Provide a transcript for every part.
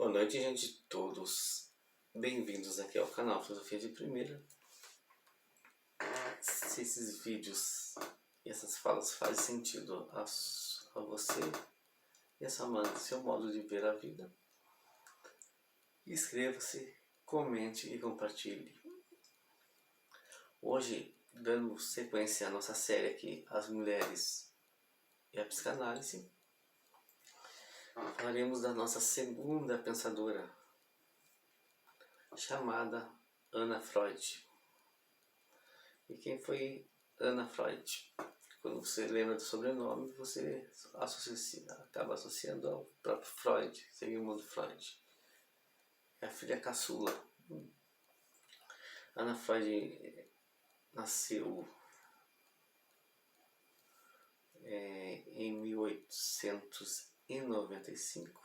Boa noite, gente, todos. Bem-vindos aqui ao canal Filosofia de Primeira. Se esses vídeos e essas falas fazem sentido a você e seu modo de ver a vida, inscreva-se, comente e compartilhe. Hoje, dando sequência à nossa série aqui, As Mulheres e a Psicanálise, falaremos da nossa segunda pensadora, chamada Anna Freud. E quem foi Anna Freud? Quando você lembra do sobrenome, você acaba associando ao próprio Freud, Sigmund Freud. É a filha caçula. Anna Freud nasceu em 1895.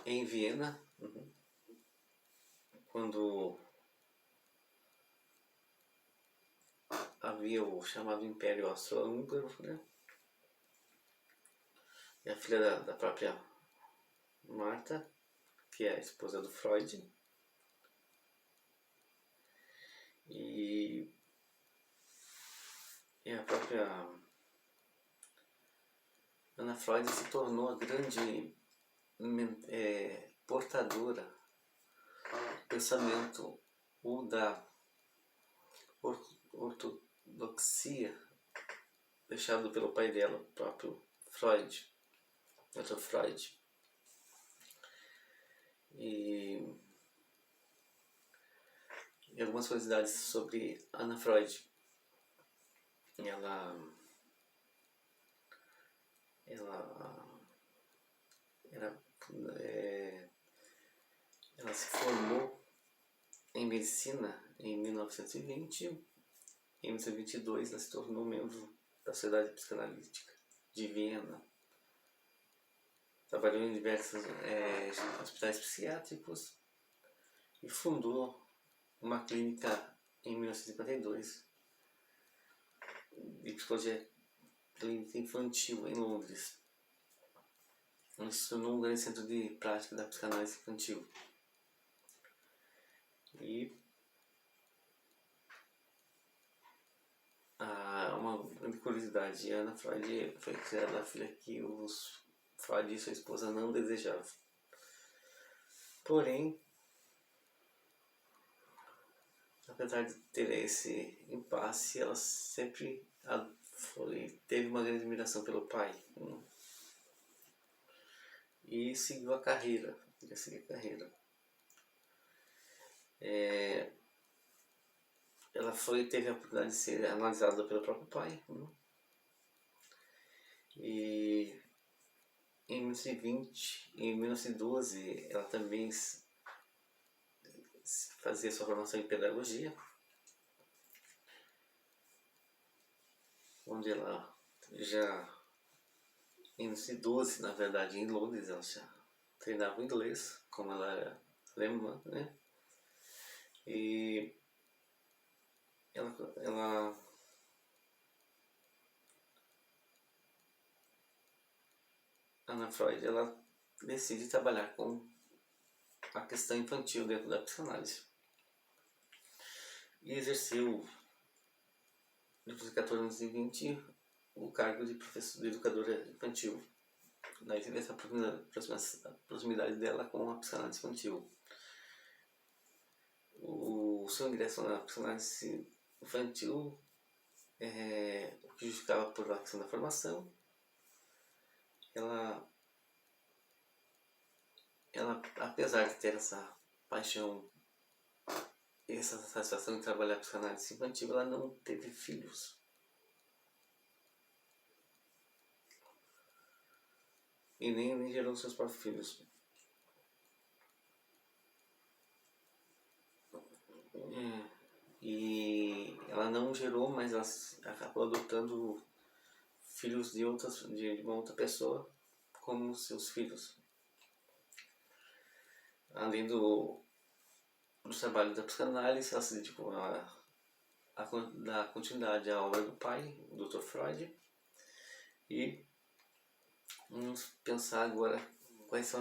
Em Viena, quando havia o chamado Império Austro-Húngaro, né? E a filha da própria Marta, que é a esposa do Freud, e a própria Anna Freud se tornou a grande portadora do pensamento ou da ortodoxia deixado pelo pai dela, o próprio Freud, Dr. Freud. E algumas curiosidades sobre Anna Freud. Ela se formou em medicina em 1920. Em 1922 ela se tornou membro da Sociedade Psicanalítica de Viena. Trabalhou em diversos hospitais psiquiátricos e fundou uma clínica em 1952 de psicologia clínica infantil em Londres. Ela se tornou um grande centro de prática da psicanálise infantil. E uma grande curiosidade, Anna Freud foi criada a filha que os Freud e sua esposa não desejavam. Porém, apesar de ter esse impasse, ela sempre teve uma grande admiração pelo pai. E seguiu a carreira. Ela teve a oportunidade de ser analisada pelo próprio pai. E em 1920, em 1912, ela também fazia sua formação em pedagogia, onde ela já, em 1912, na verdade, em Londres, ela já treinava inglês, como ela era alemã, né? E Anna Freud, ela decide trabalhar com a questão infantil dentro da psicanálise. E exerceu, depois de 14 anos e 20, o cargo de educadora infantil. Daí teve essa proximidade dela com a psicanálise infantil. O seu ingresso na psicanálise infantil o que justificava por a questão da formação. Ela, apesar de ter essa paixão e essa satisfação de trabalhar a psicanálise infantil, ela não teve filhos. E nem gerou seus próprios filhos. E ela não gerou, mas ela acabou adotando filhos de uma outra pessoa como seus filhos. Além do trabalho da psicanálise, ela se dedicou a dar continuidade à obra do pai, o Dr. Freud, E vamos pensar agora quais são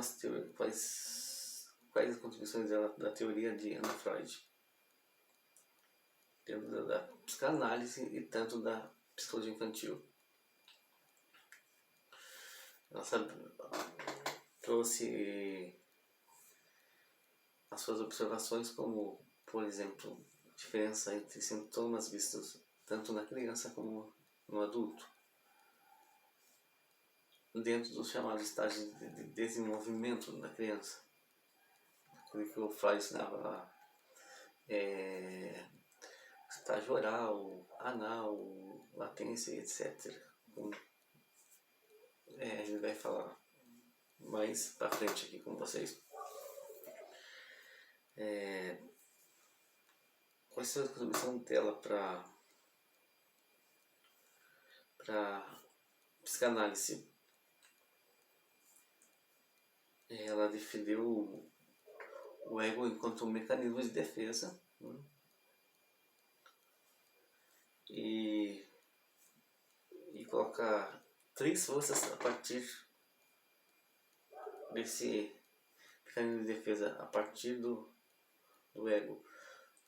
quais as contribuições da teoria de Anna Freud dentro da psicanálise e tanto da psicologia infantil. Ela trouxe as suas observações como, por exemplo, diferença entre sintomas vistos tanto na criança como no adulto, dentro dos chamados estágios de desenvolvimento da criança. Aquilo que o Freud ensinava lá, estágio oral, anal, latência, etc. A gente vai falar mais pra frente aqui com vocês. Qual é a contribuição dela para psicanálise? Ela definiu o ego enquanto um mecanismo de defesa, né? E coloca 3 forças a partir desse mecanismo de defesa, a partir do ego.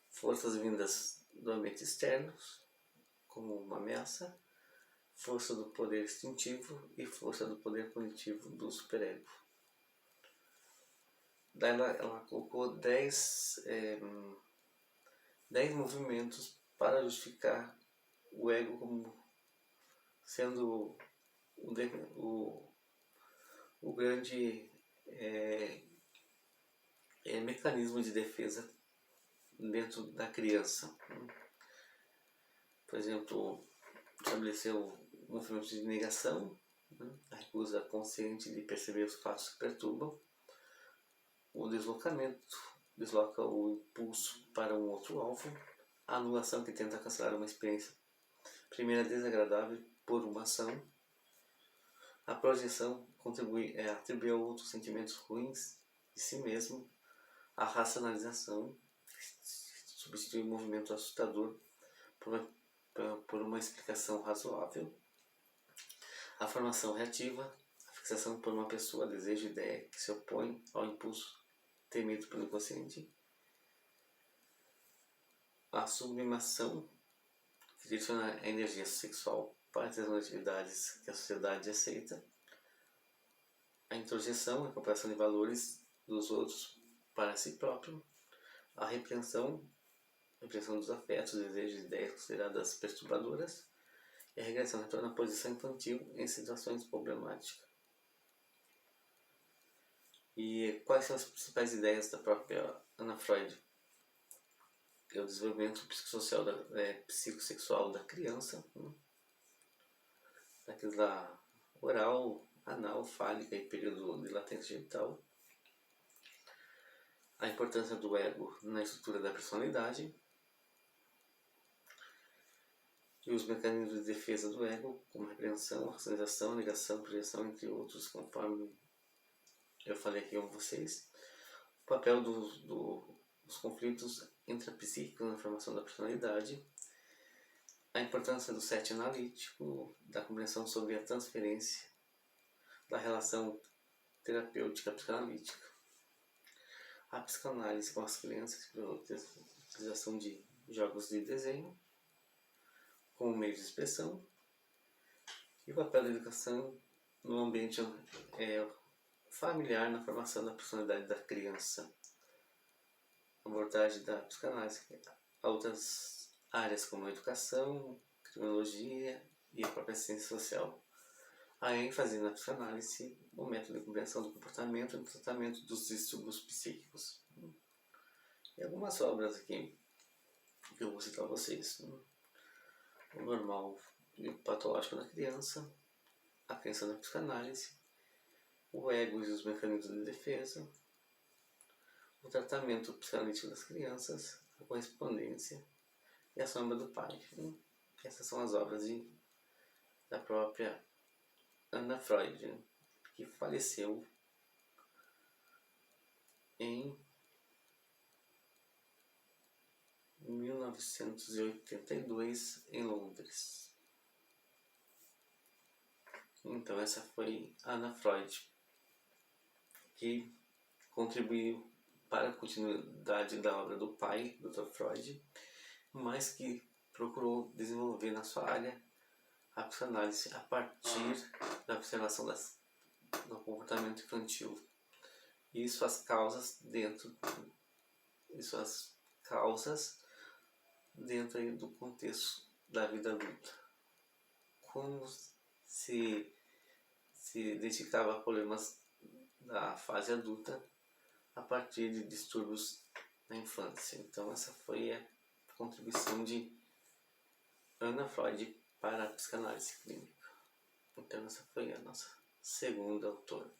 Forças vindas do ambiente externo, como uma ameaça, força do poder instintivo e força do poder cognitivo do superego. Daí ela colocou 10 movimentos para justificar o ego como sendo o grande mecanismo de defesa dentro da criança. Por exemplo, estabeleceu o movimento de negação, a recusa consciente de perceber os fatos que perturbam, o deslocamento, desloca o impulso para um outro alvo, a anulação que tenta cancelar uma experiência primeira desagradável por uma ação, a projeção contribui a atribuir a outros sentimentos ruins de si mesmo, a racionalização substitui o movimento assustador por uma explicação razoável, a formação reativa, a fixação por uma pessoa, desejo, ideia que se opõe ao impulso temido pelo inconsciente, a sublimação, que direciona a energia sexual para as atividades que a sociedade aceita, a introjeção, a incorporação de valores dos outros para si próprio, a repreensão dos afetos, desejos e ideias consideradas perturbadoras, e a regressão retorna à posição infantil em situações problemáticas. E quais são as principais ideias da própria Anna Freud? É o desenvolvimento psicossexual da criança, daquilo da oral, anal, fálica e período de latência genital, a importância do ego na estrutura da personalidade e os mecanismos de defesa do ego, como a repreensão, a racionalização, a negação, a projeção, entre outros, conforme eu falei aqui com vocês. O papel dos conflitos intrapsíquicos na formação da personalidade, a importância do set analítico, da compreensão sobre a transferência da relação terapêutica psicanalítica, a psicanálise com as crianças pela utilização de jogos de desenho como meio de expressão, e o papel da educação no ambiente familiar na formação da personalidade da criança. A abordagem da psicanálise a outras áreas como a educação, criminologia e a própria ciência social. A ênfase na psicanálise, o método de compreensão do comportamento e do tratamento dos distúrbios psíquicos. E algumas obras aqui que eu vou citar a vocês. O normal e o patológico da criança, a crença na psicanálise, o ego e os mecanismos de defesa, o tratamento psicanalítico das crianças, a correspondência e a sombra do pai. Essas são as obras da própria Anna Freud, que faleceu em 1982 em Londres. Então essa foi Anna Freud, que contribuiu para a continuidade da obra do pai, Dr. Freud, mas que procurou desenvolver na sua área a psicanálise a partir da observação do comportamento infantil e suas causas dentro aí do contexto da vida adulta. Como se dedicava a problemas da fase adulta a partir de distúrbios na infância. Então essa foi a contribuição de Anna Freud para a psicanálise clínica. Então essa foi a nossa segunda autora.